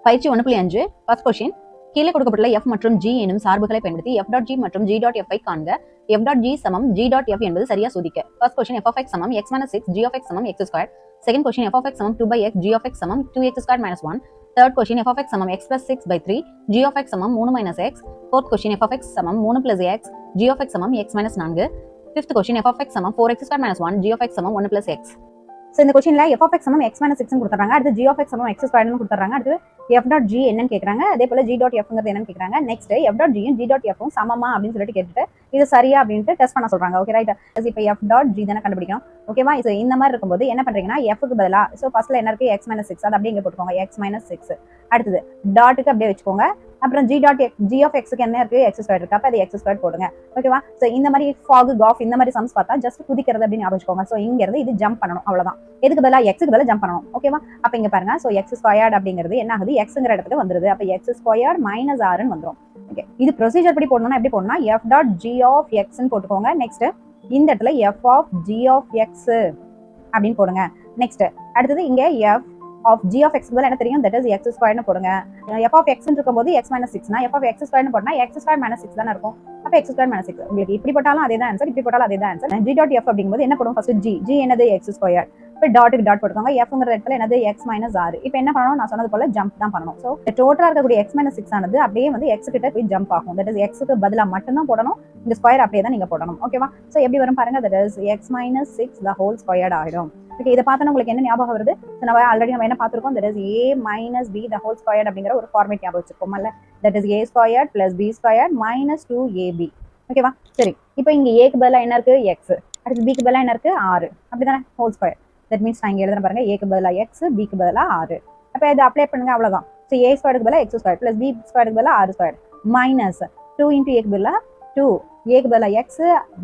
பயிற்சி 1.5 first question. கீழே கொடுக்கப்பட்டுள்ள f மற்றும் g எனும் சார்புகளை பயன்படுத்தி f டாட் g மற்றும் g டாட் f ஐ காண்க. f டாட் g சமம் g டாட் f என்பது சரியா சோதிக்க. First question f of x சமம் x minus 6 g of x சமம் x squared. Second question f of x சமம் 2/x g of x சமம் 2x squared minus 1. Third question f of x சமம் x plus 6/3 g of x சமம் 3 minus x. Fourth question f of x சமம் 3 plus x g of x சமம் x minus 4. Fifth question f of x சமம் 4x squared minus 1 g of x சமம் 1 plus x. So இந்த கொஸ்டின்ல f of x சமம் x minus 6 கொடுத்துறாங்க. அடுத்து g of x சமம் x squared கொடுத்துறாங்க. அடுத்து f dot g என்னன்னு கேக்குறாங்க. அதே போல g dot fங்கிறது என்னன்னு கேக்குறாங்க. நெக்ஸ்ட் f dot g யும் g dot f ம் சமமா அப்படின்னு சொல்லிட்டு கேட்டுட்டு இது சரியா அப்படினு டெஸ்ட் பண்ண சொல்றாங்க. Okay right. இப்போ f dot g தான கண்டுபிடிக்கணும். ஓகேவா? சோ இந்த மாதிரி இருக்கும்போது என்ன பண்றீங்கன்னா f க்கு பதிலா சோ ஃபர்ஸ்ட்ல என்ன இருக்கு x minus 6 அது அப்படியே இங்க போட்டுக்கோங்க x minus 6. அடுத்து டாட்க்கு அப்படியே வெச்சுக்கோங்க. அப்புறம் g of x க்கு என்ன இருக்கு x squared இருக்கு. அப்ப அது x squared போடுங்க. ஓகேவா? சோ இந்த மாதிரி fog golf இந்த மாதிரி சம்ஸ் பார்த்தா ஜஸ்ட் குதிக்கிறது அப்படி ஞாபகம் வச்சுக்கோங்க. சோ இங்க இருந்து இது ஜம்ப் பண்ணனும் அவ்வளவுதான். எதுக்கு பதிலா x க்கு பதிலா ஜம்ப் பண்ணனும். ஓகேவா? அப்ப இங்க பாருங்க. சோ x squared அப்படிங்கிறது என்ன ஆகுது xங்கற இடத்துக்கு வந்துருது. அப்ப x squared minus r ன்னு வந்துரும். ஓகே. இது ப்ரொசீஜர் படி போடணும்னா எப்படி போடணும்னா f dot g of x ன்னு போட்டுக்கோங்க. நெக்ஸ்ட் இந்த இடத்துல f of g of x அப்படினு போடுங்க. நெக்ஸ்ட் அடுத்து இங்க f of g of x க்கு என்ன தெரியும் that is x squared னு போடுங்க. f of x ன்னு இருக்கும்போது x minus 6 னா f of x squared னு போட்டா x squared minus 6 தான இருக்கும். அப்ப x squared minus 6 உங்களுக்கு இப்படி போட்டாலும் அதே தான் ஆன்சர், இப்படி போட்டாலும் அதே தான் ஆன்சர். g dot f அப்படிங்கும்போது என்ன போடும் ஃபர்ஸ்ட் g என்னது x squared. இப்ப டாட்டுக்கு டாட் போட்டுக்கோங்க. fங்கற இடத்துல என்னது x minus r. இப்போ என்ன பண்ணனும் நான் சொன்னது போல ஜம்ப் தான் பண்ணனும். சோ டோட்டலா இருக்கக்கூடிய x minus 6 ஆனது அப்படியே வந்து x கிட்ட போய் ஜம்ப் ஆகும். that is x க்கு பதிலா மட்டும் தான் போடணும். இந்த ஸ்கொயர் அப்படியே தான் நீங்க போடணும். ஓகேவா? சோ எப்படி வரும் பாருங்க. that is x minus 6 the whole squared ஆயிடும். ஓகே. இத பார்த்தா உங்களுக்கு என்ன ஞாபகம் வருது? நம்ம ஆல்ரெடி நம்ம என்ன பாத்துறோம். that is a minus b the whole squared அப்படிங்கற ஒரு ஃபார்மேட் ஞாபகம் வச்சிருக்கோம்ல. that is a squared plus b squared minus 2ab. ஓகேவா? சரி. இப்போ இங்க a க்கு பதிலா என்ன இருக்கு x. அடுத்து b க்கு பதிலா என்ன இருக்கு r. அப்படிதானே whole square. that means நான் இங்க எழுதுறேன் பாருங்க. a க்கு பதிலா x, b க்கு பதிலா r. அப்ப இத அப்ளை பண்ணுங்க அவ்வளவுதான். so a squared க்கு பதிலா x squared plus b squared க்கு பதிலா r squared minus 2 into a க்கு பதிலா 2, a க்கு பதிலா x,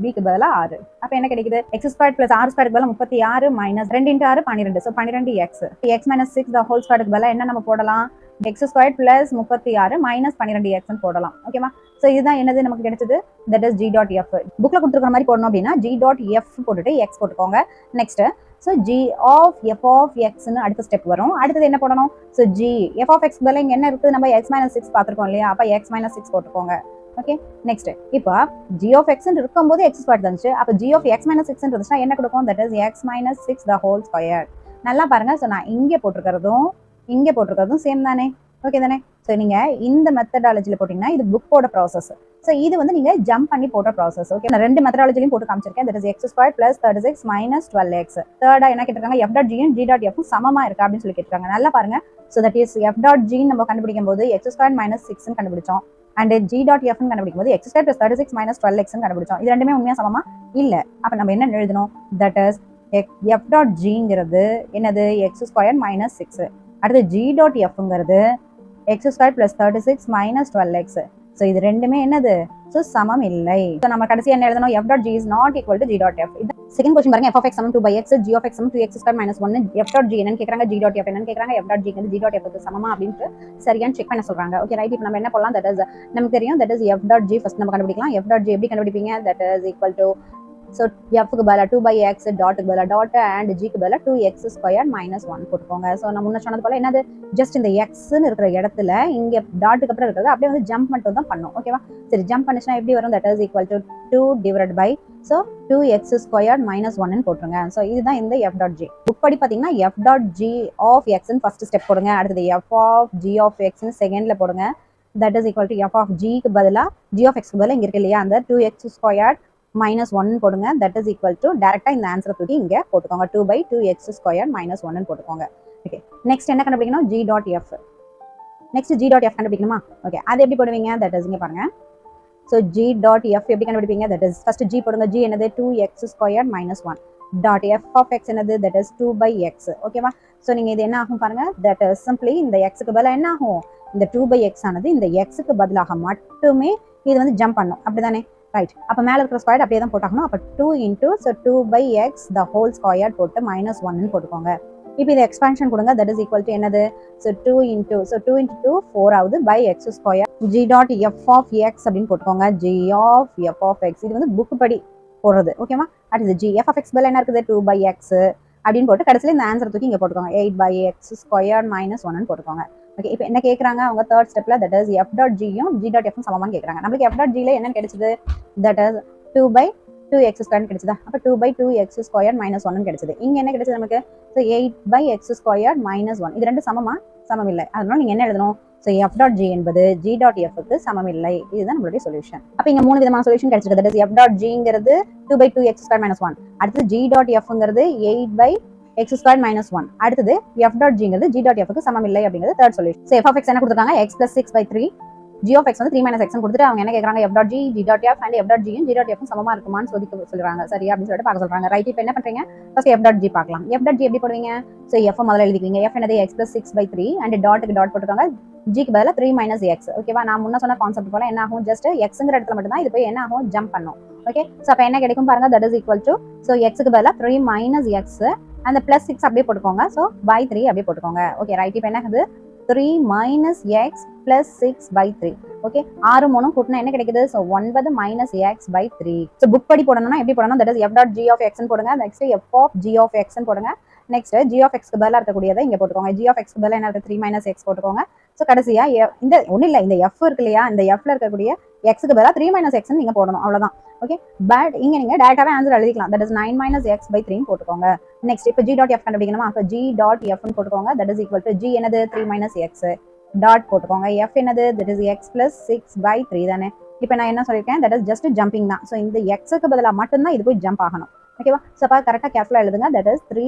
b க்கு பதிலா r. அப்ப என்ன கிடைக்குது? x squared plus r squared க்கு பதிலா 36 minus 2 into r 12. so 12x. x minus 6 the whole squared க்கு பதிலா என்ன நம்ம போடலாம்? x squared plus 36 minus 12x ன்னு போடலாம். ஓகேவா? சோ இதுதான் என்னது நமக்கு கிடைச்சது. that is g dot f. புக்ல கொடுத்திருக்கிற மாதிரி போடணும் அப்படினா g dot f போட்டுட்டு x போட்டுக்கோங்க. Next so g of f of x ன்னு அடுத்த ஸ்டெப் வரும். அடுத்து என்ன போடணும்? so g f of x பதிலா இங்க என்ன இருக்கு? நம்ம x minus 6 பாத்துறோம் இல்லையா? அப்ப x minus 6 போட்டுக்கோங்க. ஓகே. நெக்ஸ்ட் இப்போ g of x ன்னு இருக்கும்போது x squared வந்துச்சு. அப்ப g of x minus 6 ன்னு இருந்துச்சுனா என்ன கொடுக்கும்? that is x minus 6 the whole squared. நல்லா பாருங்க. சோ நான் இங்க போட்டுக்கிறதும் சேம் தானே? ஓகே தானே? சோ நீங்க இந்த மெத்தடாலஜில போடிங்கனா இது புக்கோட process. சோ இது வந்து நீங்க ஜம்ப் பண்ணி போடுற process. ஓகே. நான் ரெண்டு மெத்தடாலஜிலயும் போட்டு காமிச்சிருக்கேன். that is x squared plus 36 minus 12x. தேர்டா என்ன கேட்டிருக்காங்க? f dot g யும் g dot f ம் சமமா இருக்கா அப்படினு சொல்லி கேட்டிருக்காங்க. நல்லா பாருங்க. so that is f dot g நம்ம கண்டுபிடிக்கும்போது x squared minus 6 ன்னு கண்டுபிடிச்சோம். and g dot f ன்னு கண்டுபிடிக்கும்போது x squared plus 36 minus 12x ன்னு கண்டுபிடிச்சோம். இது ரெண்டுமே உண்மையா சமமா? இல்ல. அப்ப நம்ம என்ன எழுதணும்? that is f dot g ங்கிறது என்னது? x squared minus 6. அடுத்து g dot f ங்கிறது x squared plus 36 minus 12x. so இது ரெண்டுமே என்னது? so சமம் இல்லை. so நம்ம கடைசி என்ன எழுதணும்? f dot g is not equal to g dot f. Second question பாருங்க. f of x சமம் 2/x, g of x சமம் 2x squared minus 1. f dot g என்னன்னு கேக்குறாங்க, g dot f என்னன்னு கேக்குறாங்க. f dot g ங்கிறது g dot f க்கு சமமா அப்படினு சரியான்னு செக் பண்ண சொல்றாங்க. Okay right. இப்போ நம்ம என்ன பண்ணலாம்? that is நமக்கு தெரியும் that is f dot g first நம்ம கண்டுபிடிக்கலாம். f dot g எப்படி கண்டுபிடிப்பீங்க? that is equal to so f க்கு பதிலா 2/x, டாட் க்கு பதிலா டாட் and g க்கு பதிலா 2x squared minus 1 போட்டுக்கோங்க. சோ நான் முன்ன சொன்னது போல என்னது? ஜஸ்ட் இந்த x ன்னு இருக்கிற இடத்துல இங்க டாட்டுக்கு அப்புறம் இருக்கிறது அப்படியே வந்து ஜம்ப் மட்டும் தான் பண்ணனும். ஓகேவா? சரி ஜம்ப் பண்ணிச்சனா எப்படி வரும்? that is equal to 2 divided by so 2x squared minus 1 ன்னு போட்டுருங்க. சோ இதுதான் இந்த f dot g. புக் படி பாத்தீங்கன்னா f dot g of x ன்னு ஃபர்ஸ்ட் ஸ்டெப் போடுங்க. அடுத்து f of g of x ன்னு செகண்ட்ல போடுங்க. that is equal to f of g க்கு பதிலா g of x க்கு பதிலா இங்க இருக்கு இல்லையா? அந்த 2x squared minus 1 போடுங்க. that is equal to டைரக்டா இந்த ஆன்சரை தூக்கி இங்க போட்டுக்கோங்க. 2/2x squared minus 1 ன்னு போட்டுக்கோங்க. ஓகே. நெக்ஸ்ட் என்ன கண்டுபிடிக்கணும்? g dot f. Next g dot f கண்டுபிடிக்கணுமா? ஓகே. அது எப்படி போடுவீங்க? that is இங்க பாருங்க. so g dot f எப்படி கண்டுபிடிப்பீங்க? that is first g போடுங்க. g என்னது? 2x squared minus 1. dot f of x என்னது? that is 2/x. ஓகேவா? சோ நீங்க இது என்ன ஆகும் பாருங்க. that is simply இந்த x க்கு பதிலா என்ன ஆகும்? இந்த 2/x ஆனது இந்த x க்கு பதிலாக மட்டுமே இது வந்து ஜம்ப் பண்ணும். அப்படிதானே? ரைட். அப்ப மேல இருக்கிற ஸ்கொயர் அப்படியே தான் போட்டாகணும். அப்ப 2 into so 2/x the whole squared போட்டு minus 1 ன்னு போட்டுக்கோங்க. இப்போ இது எக்ஸ்பான்ஷன் கொடுங்க. that is equal to என்னது? so 2 into 2 4 ஆகுது by x squared. g dot f of x அப்படினு போட்டுக்கோங்க. g of f of x இது வந்து புக் படி போடுறது. ஓகேவா? அடுத்து g f of x பதிலா என்ன இருக்குது? 2/x அப்படினு போட்டு கடைசில இந்த ஆன்சர் தூக்கி இங்க போட்டுக்கோங்க. 8/x squared minus 1 ன்னு போட்டுக்கோங்க. ஓகே, இப்போ என்ன கேட்குறாங்க அவங்க தேர்ட் ஸ்டெப்ல, தட் இஸ் எஃப் டாட் ஜியும் ஜி டாட் எஃப் சமமானு கேட்குறாங்க. நம்மளுக்கு எஃப் டாட் ஜியில் என்னன்னு கிடைச்சது, தட் இஸ் 2/2x² கிடைச்சதா. அப்போ 2/2x² - 1 கிடைச்சது. இங்கே என்ன கிடைச்சது நமக்கு, ஸோ 8/x² - 1. இது ரெண்டு சமமா, சமம் இல்லை. அதனால நீங்கள் என்ன எழுதணும், ஸோ எஃப் டாட் ஜி என்பது ஜி டாட் எஃப்க்கு சமம் இல்லை. இதுதான் நம்மளுடைய சொல்யூஷன். அப்போ இங்கே 3 விதமான சொல்யூஷன் கிடைச்சிருக்கு. தட் இஸ் எஃப் டாட் ஜிங்கிறது 2/2x² - 1, அடுத்தது ஜி டாட் எஃப்ங்கிறது 8/x² - 1, அடுத்தது எஃப் டாட் ஜிங்கிறது ஜி டாட் எஃப்க்கு சமம் இல்லை அப்படிங்கிறது third solution. So F of X என்ன கொடுத்துருக்காங்க, x + 6/3, ஜி ஆஃப் எக்ஸ் வந்து 3 - x கொடுத்துட்டு அவங்க என்ன கேட்குறாங்க, F dot G, G dot F and F dot ஜியும் ஜி டாட் எஃப் சமமா இருக்குமான்னு சொல்றாங்க. சரி அப்படின்னு சொல்லிட்டு பார்க்க சொல்றாங்க. ரைட், இப்போ என்ன பண்றீங்க, ஃபர்ஸ்ட் எஃப் டாட் ஜி பார்க்கலாம். எஃப் டாட் ஜி எப்படி போடுவீங்க, ஸோ எஃப் முதல்ல எழுதிக்குவீங்க. எஃப் என்னது x + 6/3 அண்ட் டாட்டுக்கு டாட் போட்டுருக்காங்க, ஜிக்கு பதிலாக 3 - x. ஓகேவா, நான் முன்ன சொன்ன கான்செப்ட் போல என்ன ஆகும், ஜஸ்ட் எக்ஸுங்கிற இடத்துல மட்டும் தான் இது போய் என்ன ஆகும், ஜம்ப் பண்ணும். ஓகே, ஸோ அப்போ என்ன கிடைக்கும் பாருங்க, that is equal to, so எக்ஸுக்கு பதிலாக 3 - x அந்த +6 அப்படியே போட்டுக்கோங்க. ஸோ /3 அப்படியே போட்டுக்கோங்க. ஓகே ரைட், இப்போ என்ன ஆகுது, 3 - x + 6/3. ஓகே, 6 3 கூட்டினா என்ன கிடைக்குது, ஸோ 9 - x/3. ஸோ புக் படி போடணும்னா எப்படி போடணும், that is F dot G of எக்ஸ்ன்னு போடுங்க. Next F of G of எக்ஸ்ன்னு போடுங்க. நெக்ஸ்ட் ஜி ஆஃப் எக்ஸ்க்கு பதிலாக இருக்கக்கூடியதை இங்கே போட்டுக்கோங்க. ஜி ஆஃப் எக்ஸ்க்கு பதிலாக என்ன இருக்கு, 3 - x போட்டுக்கோங்க. ஸோ கடைசியா இந்த ஒன்றும் இல்லை, இந்த எஃப் இருக்கு இல்லையா, இந்த எஃப்ல இருக்கக்கூடிய எக்ஸுக்கு பதிலாக 3 - x நீங்க போடணும், அவ்வளவுதான். ஓகே, பட் இங்க நீங்க டைரக்டாவே ஆன்சர் எழுதிக்கலாம். தட் இஸ் 9 - x/3 போட்டுக்கோங்க. நெக்ஸ்ட் இப்போ ஜி டாட் எஃப் கண்டுபிடிக்கணுமா, அப்போ ஜி டாட் எஃப்னு போட்டுக்கோங்க. That is equal to G என்னது 3 - x டாட் போட்டுக்கோங்க. எஃப் என்னது, தட் இஸ் x + 6/3 தானே. இப்போ நான் என்ன சொல்லியிருக்கேன், தட் இஸ் ஜஸ்ட் ஜம்பிங் தான். ஸோ இந்த எக்ஸுக்கு பதிலாக மட்டும்தான் இது போய் ஜம்ப் ஆகணும். ஓகேவா, ஸோ அப்போ கரெக்டாக கேர்ஃபுல்லாக எழுதுங்க. தட் இஸ் 3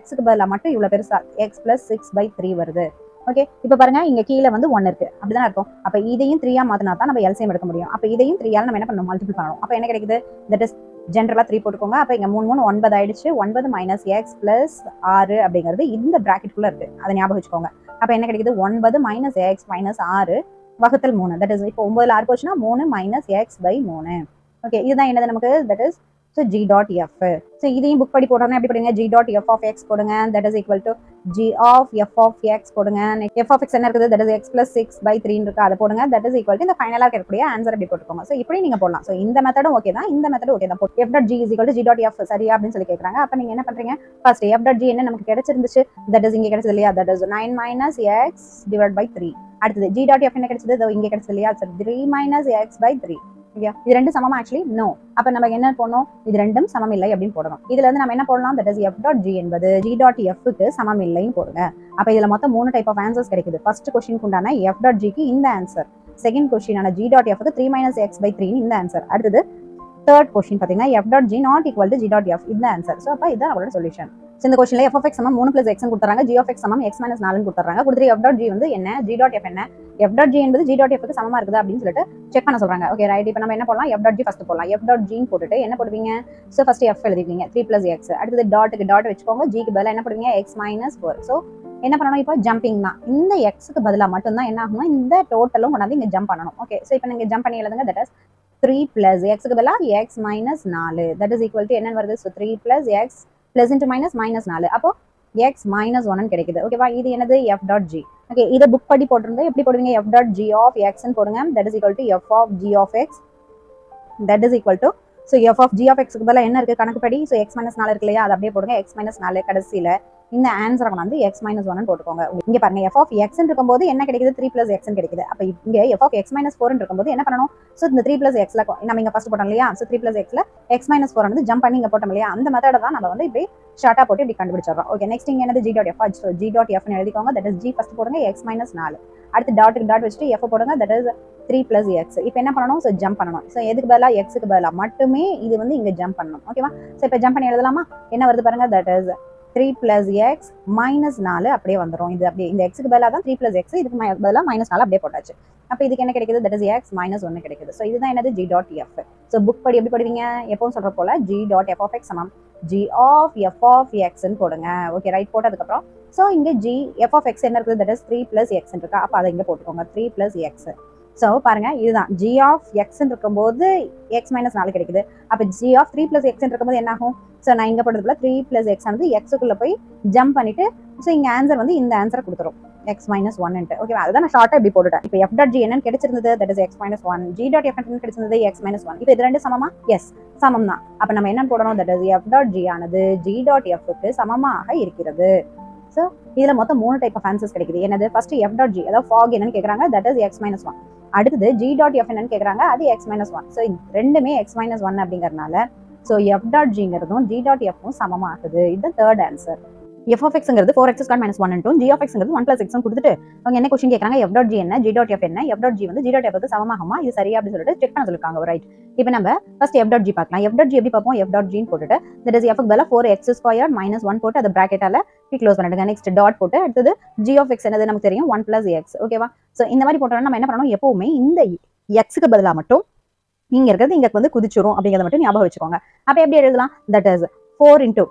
- xக்கு பதிலாக மட்டும் இவ்வளோ பெருசா x + 6/3 வருது. ஓகே, இப்போ பாருங்க இங்க கீழே வந்து 1 இருக்கு, அப்படிதான் இருக்கும். அப்ப இதையும் 3 மாத்தினா தான் நம்ம எல்சிஎம் எடுக்க முடியும். அப்ப இதையும் 3 நம்ம என்ன பண்ணணும், மல்டிபிள் பண்ணணும். அப்ப என்ன கிடைக்குது, தட் இஸ் ஜென்ரலா 3 போட்டுக்கோங்க. அப்ப இங்க 3 3 9 ஆயிடுச்சு. 9 - x + 6 அப்படிங்கிறது இந்த பிராக்கெட்டுக்குள்ள இருக்கு, அதை ஞாபகம் வச்சுக்கோங்க. அப்ப என்ன கிடைக்குது, 9 - x - 6 / 3. தட் இஸ் இப்போ 9ல 6 போச்சுன்னா 3 - x/3. ஓகே, இதுதான் என்னது நமக்கு, that is so G dot F. So இதையும் புக் படி போடுறோம்னா எப்படி போடுங்க, G dot F of X போடுங்க. That is equal to G of F of X போடுங்க. எஃப் ஆஃப் எக்ஸ் என்ன இருக்குது, தட் இஸ் x + 6/3 இருக்கு, அதை போடுங்க. தட் இஸ் ஈக்குவல் டு இந்த ஃபைனலாக இருக்கக்கூடிய ஆன்சர் அப்படி போட்டுக்கோங்க. ஸோ இப்படி நீங்க போடலாம். ஸோ இந்த மெத்தடும் ஓகே தான், இந்த மெத்தடும் ஓகே தான். F dot G is equal to G dot F சரியா அப்படின்னு சொல்லி கேட்குறாங்க. அப்போ நீங்க என்ன பண்றீங்க, ஃபர்ஸ்ட் எஃப் டாட் ஜி என்ன நமக்கு கிடைச்சிருந்துச்சு, தட் இஸ் இங்கே கிடைச்சது இல்லையா, தட் இஸ் 9 - x/3. அடுத்தது ஜி டாட் எஃப் என்ன கிடைச்சது, இங்கே கிடைச்சது இல்லையா, 3 - x/3. இது ரெண்டும் சமமா, ஆக்சுவலி நோ. அப்ப நம்ம என்ன போடணும், இது ரெண்டும் சமம் இல்லை அப்படின்னு போடணும். இதுல இருந்து நம்ம என்ன போடலாம், that is F dot G என்பது ஜி டாட் எஃப்க்கு சமம் இல்லைன்னு போடுங்க. அப்ப இதுல மொத்தம் 3 டைப் ஆஃப் ஆன்சர்ஸ் கிடைக்குது. ஃபர்ஸ்ட் கொஸ்டின் உண்டான எஃப் டாட் ஜிக்கு இந்த ஆன்சர், செகண்ட் கொஸ்டினான ஜி டாட் எஃப்க்கு 3 - x/3 இந்த ஆன்சர், அடுத்தது தேர்ட் கொஸ்டின் பாத்தீங்கன்னா F dot G not equal to G dot F இந்த ஆன்சர். ஸோ அப்ப இதுதான் அவரோட சொல்யூஷன். இந்த கொஸ்டின்ல எஃப் ஆஃப் எக்ஸ் சமம் 3 + x கொடுத்துறாங்க, ஜி ஆஃப் எக்ஸ் சமம் x - 4 கொடுத்துறாங்க. கொடுத்துட்டு எஃப் டாட் ஜி வந்து என்ன, ஜி டாட் எஃப் என்ன, எஃப் டாட் ஜி என்பது ஜி டாட் எஃப்க்கு சமமா இருக்குது அப்படின்னு சொல்லிட்டு செக் பண்ண சொல்றாங்க. ஓகே ரைட், இப்போ நம்ம என்ன பண்ணலாம், எஃப் டாட் ஜி ஃபர்ஸ்ட் போடலாம். எஃப் டாட் ஜின்னு போட்டுட்டு என்ன போடுவீங்க, ஸோ ஃபர்ஸ்ட் எஃப் எழுதிப்பீங்க 3 + x, அடுத்தது டாட்டுக்கு டாட் வச்சுக்கோங்க, ஜிக்கு பதிலாக என்ன போடுவீங்க, x - 4. ஸோ என்ன பண்ணணும், இப்போ ஜம்பிங் தான். இந்த எக்ஸுக்கு பதிலாக மட்டும்தான் என்ன ஆகணும், இந்த டோட்டலும் கொண்டாந்து இங்கே ஜம்ப் பண்ணணும். ஓகே, ஸோ இப்போ நீங்க ஜம்ப் பண்ணி எழுதுங்க. தட் இஸ் 3 + x க்கு பதிலாக x - 4. That is equal to என்ன வருது, ஸோ 3 + x + into -4. அப்போ x - 1 கிடைக்குது. ஓகேவா, இது என்னது எஃப் டாட் ஜி. ஓகே, இதை புக் படி போட்டிருந்தா எப்படி போடுவீங்க, எஃப் டாட் ஜி ஆஃப் எக்ஸ்ன்னு போடுங்க. That is equal to F of G of X. That is equal to, so F of G of எக்ஸ்க்கு பதிலாக என்ன இருக்கு கணக்கு படி, ஸோ x - 4 இருக்கு இல்லையா, அதை அப்படியே போடுங்க. x - 4 கடைசியில இந்த ஆன்சரை வந்து x - 1 போட்டுக்கோங்க. இங்க பாருங்க எஃப் ஆஃப் எக்ஸ் இருக்கும்போது என்ன கிடைக்குது, 3 + x கிடைக்குது. அப்ப இங்க எஃப் ஆஃப் x - 4 இருக்கும்போது என்ன பண்ணணும், ஸோ இந்த 3 + x நம்ம இங்க ஃபர்ஸ்ட் போட்டோம் இல்லையா, ஸோ 3 + x x - 4 வந்து ஜம்ப் பண்ணி இங்க போட்டோம் இல்லையா, அந்த மெத்தட தான் நம்ம வந்து இப்படி ஷார்ட்டா போட்டு இப்படி கண்டுபிடிச்சிடறோம். ஓகே, நெக்ஸ்ட் இங்க என்னது G dot F, so G dot எஃப்னு எழுதிக்கோங்க. தட் இஸ் ஜி ஃபர்ஸ்ட் போடுங்க, x - 4, அடுத்து டாட்டுக்கு டாட் வச்சுட்டு எஃப் போடுங்க. That is 3 + x. இப்போ என்ன பண்ணணும், ஸோ ஜம்ப் பண்ணணும். ஸோ எதுக்கு பதிலாக, எக்ஸுக்கு பதிலாக மட்டுமே இது வந்து இங்க ஜம்ப் பண்ணணும். ஓகேவா, ஸோ இப்போ ஜம்ப் பண்ணி எழுதலாமா, என்ன வருது பாருங்க, தட் இஸ் 3 + x - 4 அப்படியே வந்துடும். இது அப்படியே இந்த எக்ஸுக்கு பதிலாக தான் 3 + x, இதுக்கு பதிலாக -4 அப்படியே போட்டாச்சு. அப்போ இதுக்கு என்ன கிடைக்குது, தட் இஸ் x - 1 கிடைக்குது. ஸோ இதுதான் என்னது G dot F. So book படி எப்படி போடுவீங்க, எப்பவும் சொல்ற போல g dot F of x சமம் ஜி ஆஃப் எஃப் ஆஃப் எக்ஸ்ன்னு போடுங்க. ஓகே ரைட், போட்டதுக்கப்புறம் ஸோ இங்கே ஜி எஃப் ஆஃப் எக்ஸ் என்ன இருக்குது, தட் இஸ் 3 + x இருக்கா, அப்போ அதை இங்கே போட்டுக்கோங்க 3 + x. ஸோ பாருங்க இதுதான் ஜி ஆஃப் எக்ஸ் இருக்கும்போது x - 4 கிடைக்குது. அப்போ ஜி ஆஃப் 3 + x இருக்கும்போது என்ன ஆகும், ஸோ நான் இங்கே போட்டதுல 3 + x வந்து எக்ஸுக்குள்ள போய் ஜம்ப் பண்ணிட்டு ஸோ இங்கே ஆன்சர் வந்து இந்த ஆன்சரை கொடுத்துரும் x - 1. ஓகேவா, அதுதான் நான் ஷார்ட்டா இப்படி போட்டுட்டேன். இப்போ எஃப் டாட் ஜி என்னன்னு கிடைச்சிருந்தது, that is x - 1. G dot F என்ன கிடைச்சிருந்தது, x - 1. இப்போ இது ரெண்டு சமமா, எஸ் சமம் தான். அப்போ நம்ம என்ன போடணும், that is F dot G ஆனது ஜி டாட் எஃப்க்கு சமமாக இருக்கிறது. ஸோ இதுல மொத்தம் 3 டைப் ஆஃப் ஆன்சர்ஸ் கிடைக்குது. என்னது ஃபர்ஸ்ட் எஃப் டாட் ஜி, அதாவது ஃபாக் என்னன்னு கேட்கறாங்க, that is X minus one. அடுத்தது ஜி டாட் எஃப் என்னன்னு கேட்கறாங்க, அது எக்ஸ் மைனஸ் ஒன். ஸோ ரெண்டுமே எக்ஸ் மைனஸ் ஒன் அப்படிங்கறதுனால ஸோ எஃப் டாட் ஜிங்கிறதும் ஜி டாட் எஃப்பும் சமமாகுது. இது தேர்ட் ஆன்சர். எஃப் ஆஃப் எக்ஸ்ங்கிறது 4x square minus 1 into G of எக்ஸ்ங்கிறது 1 பிளஸ் எக்ஸ் கொடுத்துட்டு அவங்க என்ன கொஸ்டின் கேட்கறாங்க, எஃப் டாட் ஜி என்ன, ஜி டாட் எஃப் என்ன, எஃப் டாட் ஜி வந்து ஜி டாட் எஃப்க்கு சமமாகுமா, இது சரியா அப்படின்னு சொல்லிட்டு செக் பண்ண சொல்லிருக்காங்க. ரைட், இப்போ நம்ம ஃபர்ஸ்ட் எஃப் டாட் ஜி பார்க்கலாம். எஃப் டாட் ஜி எப்படி பார்ப்போம், எஃப் டாட் ஜின்னு போட்டுட்டு தட் இஸ் எஃப்க்கு பதிலா 4x ஸ்கொயர் மைனஸ் 1 போட்டு அதை பிராக்கெட்டால க்ளோஸ் பண்ணிடுங்க. நெக்ஸ்ட் டாட் போட்டு அடுத்தது ஜி ஆஃப் எக்ஸ் என்னது நமக்கு தெரியும் 1 பிளஸ் எக்ஸ். ஓகேவா? ஸோ இந்த மாதிரி போட்டோம்னா நம்ம என்ன பண்ணணும், எப்பவுமே இந்த எக்ஸுக்கு பதிலாக மட்டும் இங்க இருக்கிறது இங்க வந்து குதிச்சிரும் அப்படிங்கிறத மட்டும் ஞாபகம் வச்சுக்கோங்க. அப்ப எப்படி எழுதலாம், தட் இஸ் 4 இன்டூ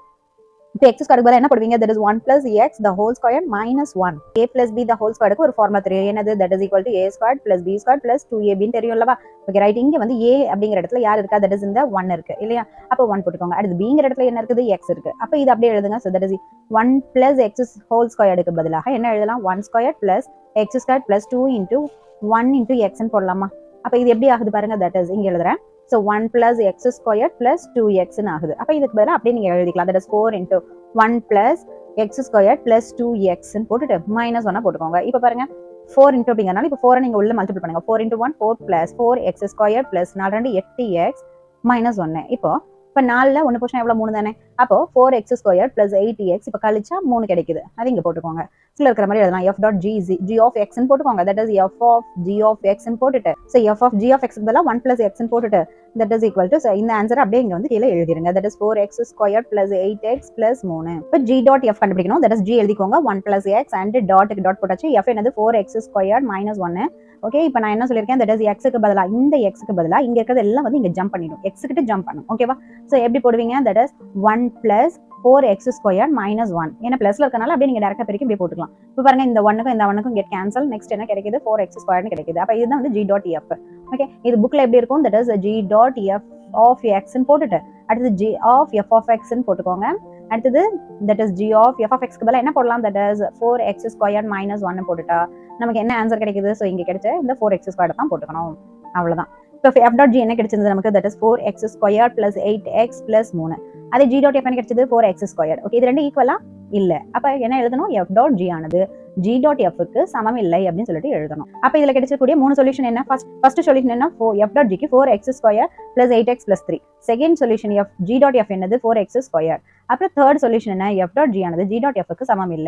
இப்போ எக்ஸ் ஸ்கொயருக்கு பதிலா என்ன போடுவீங்க, that is 1 plus X the whole square minus 1 a plus B the whole ஸ்கொயருக்கு ஒரு ஃபார்முலா தெரியும். என்னது, that is equal to a square plus b square plus 2ab தெரியும்லவா? ஓகே ரைட், இங்க வந்து a அப்படிங்கிற இடத்துல யார் இருக்கா, தட் இஸ் இந்த 1 இருக்கு இல்லையா? அப்போ 1 போட்டுக்கோங்க. அடுத்து bங்கிற இடத்துல என்ன இருக்குது, x இருக்கு. அப்போ இது அப்படியே எழுதுங்க. So that is 1 plus X whole ஸ்கொயருக்கு பதிலாக என்ன எழுதலாம், 1 square plus X square plus 2 into 1 into எக்ஸ்ன்னு போடலாமா? அப்போ இது எப்படி ஆகுது பாருங்க, தட் இஸ் இங்க எழுதுறேன். So 1 plus X square plus 2x ஆகுது. அப்போ இதுக்கு பதிலாக அப்படியே நீங்க எழுதிக்கலாம். That is 4 into 1 plus X square plus 2x போட்டுட்டு மைனஸ் 1 போட்டுக்கோங்க. இப்போ பாருங்க 4 இன்டூ அப்படிங்கிறனால இப்போ 4 நீங்க உள்ள மல்டிபிள் பண்ணுங்க. 4 into 1 4 plus 4x square plus 4 2 8x minus 1. இப்போ 4ல 1 போர்ஷன் எவ்வளவு 3 தானே, அப்போ 4x ஸ்கொயர் பிளஸ் 8x இப்போ கழிச்சா 3 கிடைக்குது. அது இங்க போட்டுக்கோங்க. இதுல இருக்கிற மாதிரி எழுதலாம், f dot g of x போட்டுக்கோங்க. That is f of g of x போட்டுட்டு so f of g of x பதிலா 1 பிளஸ் x போட்டுட்டு தட் இஸ் ஈக்குவல் டு இந்த ஆன்சர் அப்படியே இங்க வந்து கீழே எழுதிருங்க. That is 4x square plus 8x plus 3. இப்போ g டாட் f கண்டுபிடிக்கணும். தட் இஸ் g எழுதிக்கோங்க 1 பிளஸ் x அண்ட் டாட்டுக்கு டாட் போட்டாச்சு. f என்னது 4x ஸ்கொயர் மைனஸ் 1. ஓகே, இப்போ நான் என்ன சொல்லியிருக்கேன், தட் இஸ் எக்ஸுக்கு பதிலா இந்த எக்ஸுக்கு பதிலா இங்க இருக்கிறது எல்லாம் வந்து இங்க ஜம்ப் பண்ணிடும், எக்ஸ் கிட்ட ஜம்ப் பண்ணும். ஓகேவா? ஸோ எப்படி போடுவீங்க, that is 1 plus 4x square minus 1. ஏன்னா பிளஸ்ல இருக்கனால அப்படியே நீங்க டேரக்டா பெருக்கி இப்படி போட்டுக்கலாம். இப்போ பாருங்க இந்த 1க்கும் இந்த 1க்கும் கெட் கேன்சல். நெக்ஸ்ட் என்ன கிடைக்குது, 4x ஸ்கொயர்னு கிடைக்குது. அப்போ இதுதான் வந்து g டாட் f. ஓகே, இது புக்ல எப்படி இருக்கும், that is g dot f of x போட்டுட்டு அடுத்து g of f of x போட்டுக்கோங்க. அடுத்தது that is g of f of x க்கு பதிலா என்ன போடலாம், that is 4x square minus 1 போட்டுட்டா நமக்கு என்ன ஆன்சர் கிடைக்குது. ஸோ இங்க கிடைச்ச இந்த 4x ஸ்கொயர் தான் போட்டுக்கணும். அவ்வளவுதான். இப்போ f டாட் g என்ன கிடைச்சது நமக்கு, that is 4x square plus 8x plus 3. அதே g டாட் f என்ன கிடைச்சது, 4x ஸ்கொயர். ஓகே, இது ரெண்டு ஈக்குவலா இல்ல. அப்ப என்ன எழுதணும், f டாட் g ஆனது g டாட் f க்கு சமம் இல்லை அப்படின்னு சொல்லிட்டு எழுதணும். அப்ப இதுல கிடைச்சக்கூடிய 3 சொல்யூஷன் என்ன, ஃபர்ஸ்ட் சொல்யூஷன் என்ன, f டாட் g க்கு 4x square plus 8x plus 3. Second solution g dot f என்னது 4x ஸ்கொயர். அப்புறம் தேர்ட் சொல்யூஷன் என்ன, f டாட் g ஆனது g டாட் f க்கு சமம் இல்லை.